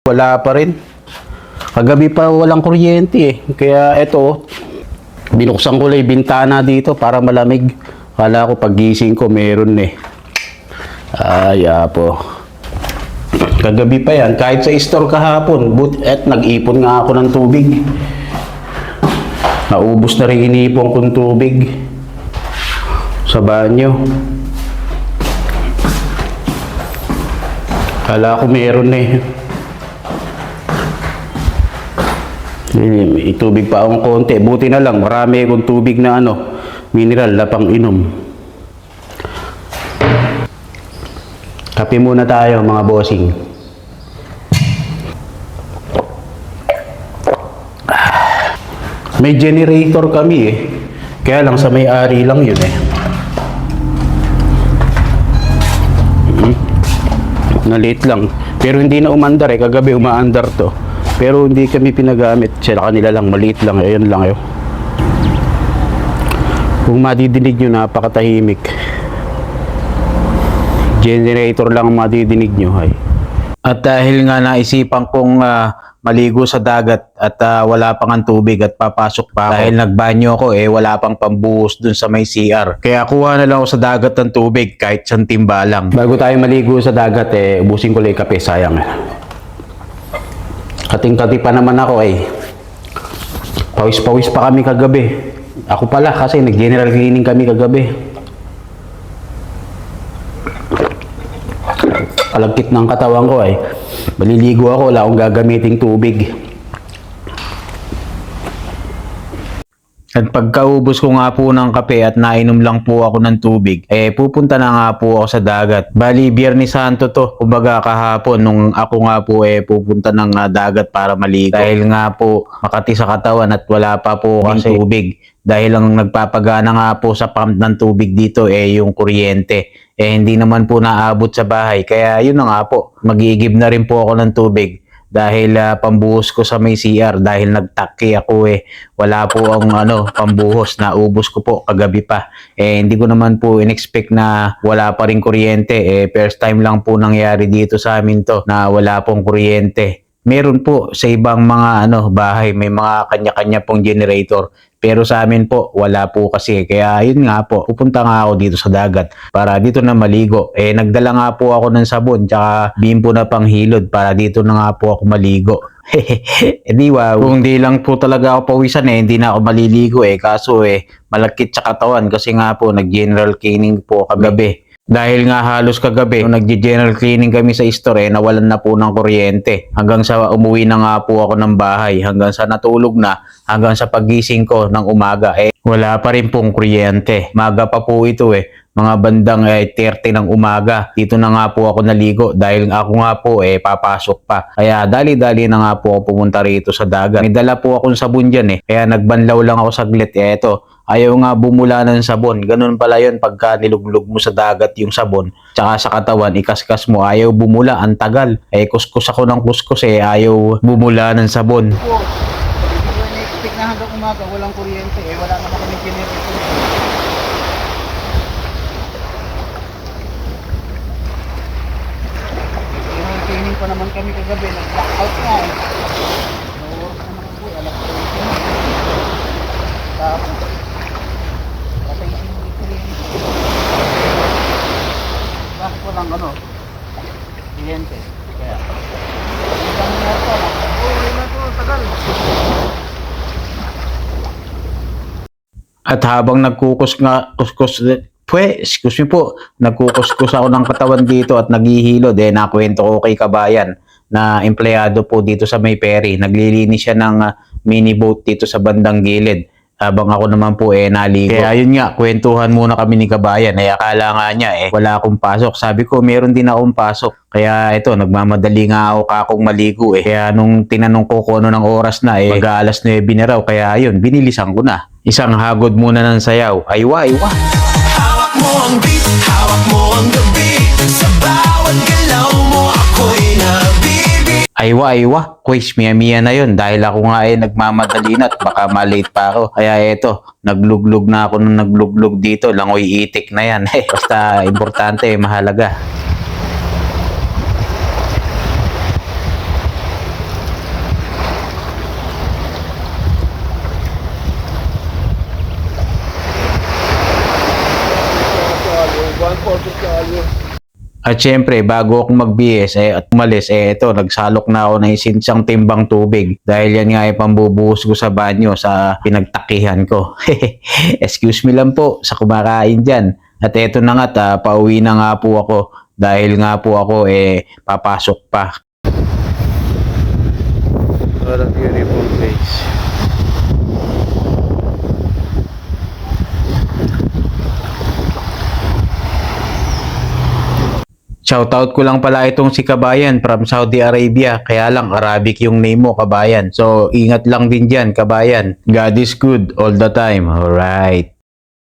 Wala pa rin. Kagabi pa walang kuryente eh. Kaya eto, binuksan ko lang yung bintana dito para malamig. Kala ko paggising ko meron eh. Ay, po. Kagabi pa yan. Kahit sa store kahapon, nag-ipon nga ako ng tubig. Naubos na rin inipon kong tubig sa banyo. Kala ko meron eh. May tubig pa akong konti. Buti na lang, marami akong tubig na mineral na pang inom. Kape muna tayo mga bossing. May generator kami eh. Kaya lang sa may-ari lang yun eh. Naliit lang. Pero hindi na umandar eh. Kagabi umaandar to. Pero hindi kami pinagamit. Sila kanila lang. Maliit lang. Ayun lang yun. Kung madidinig nyo, napakatahimik. Generator lang ang madidinig nyo. Ay. At dahil nga naisipan kong maligo sa dagat at wala pang ang tubig at papasok pa ako. Dahil nagbanyo ako wala pang pambuhos dun sa may CR. Kaya kuha na lang ako sa dagat ng tubig kahit siyang timba lang. Bago tayo maligo sa dagat ubusin ko lang yung kape, sayang. Kating-kati pa naman ako Pawis-pawis pa kami kagabi. Ako pala kasi nag-general cleaning kami kagabi. Kalagkit ng katawan ko maliligo ako, wala akong gagamiting tubig. At pagkaubos ko nga po ng kape at nainom lang po ako ng tubig, pupunta na nga po ako sa dagat. Bali, Biyernes Santo to, kumbaga kahapon, nung ako nga po pupunta ng dagat para maligo. Dahil nga po makati sa katawan at wala pa po kasi tubig. Dahil lang nagpapagana nga po sa pump ng tubig dito yung kuryente. Hindi naman po naabot sa bahay. Kaya yun na nga po, mag-iigib na rin po ako ng tubig. Dahil pambuhos ko sa may CR dahil nagtaki ako wala po ang pambuhos, naubos ko po kagabi pa. Hindi ko naman po in-expect na wala pa rin kuryente. First time lang po nangyari dito sa amin to na wala pong kuryente. Meron po sa ibang mga bahay, may mga kanya-kanya pong generator. Pero sa amin po, wala po kasi. Kaya yun nga po, pupunta nga ako dito sa dagat para dito na maligo. Nagdala nga po ako ng sabon tsaka bimpo na panghilod para dito na nga po ako maligo. Di wow. Kung di lang po talaga ako pawisan hindi na ako maliligo Kaso malakit sa katawan kasi nga po nag-general cleaning po kagabi. Dahil nga halos kagabi, nung nag-general cleaning kami sa store, nawalan na po ng kuryente. Hanggang sa umuwi na nga po ako ng bahay, hanggang sa natulog na, hanggang sa pagising ko ng umaga, wala pa rin pong kuryente. Maga pa po ito mga bandang 30 ng umaga. Dito na nga po ako naligo dahil ako nga po papasok pa. Kaya dali-dali na nga po ako pumunta rito sa dagat. May dala po akong sabon dyan Kaya nagbanlaw lang ako saglit. Ayaw nga bumula ng sabon. Ganun pala yun pagka niluglog mo sa dagat yung sabon. Tsaka sa katawan, ikaskas mo. Ayaw bumula. Ang tagal. Kuskus ako ng kuskus ayaw bumula ng sabon. Hindi ko na-expect na hanggang umaga walang kuryente wala naman kami generator. Cleaning pa naman kami kagabi, nag-blackout na no-work na naman po, alam ko tapos patay yung kuryente. Bakit walang kuryente? Kaya hanggang nga ito na ito, tagal. At habang nagkukuskus ako ng katawan dito at naghihilod nakwento ko kay kabayan na empleyado po dito sa may ferry. Naglilinis siya ng mini boat dito sa bandang gilid. Habang ako naman po naligo. Kaya yun nga, kwentuhan muna kami ni kabayan. Akala nga niya wala akong pasok. Sabi ko, meron din akong pasok. Kaya ito, nagmamadali nga ako kakong maligo Kaya nung tinanong ko kung ano ng oras na mag-aalas 9 na raw. Kaya yun, binilisan ko na. Isang hagod muna ng sayaw. Aywa, aywa. Hawak mo ang beat, hawak mo ang gabi. Sa bawat galaw mo ako'y nabibi. Aywa, aywa. Quiz, miya-miya na yun. Dahil ako nga nagmamadali na at baka malate pa ako. Kaya eto, nagluglog na ako nung nagluglog dito. Langoy itik na yan. Basta importante, mahalaga. At syempre, bago ako mag-BS at umalis, ito, nagsalok na ako ng isinsang timbang tubig. Dahil yan nga ay pambubuhos ko sa banyo sa pinagtakihan ko. Excuse me lang po sa kumakain dyan. At eto na nga, pauwi na nga po ako. Dahil nga po ako, papasok pa. What a beautiful place. Shoutout ko lang pala itong si Kabayan from Saudi Arabia. Kaya lang Arabic yung name mo, Kabayan. So, ingat lang din dyan, Kabayan. God is good all the time. Alright.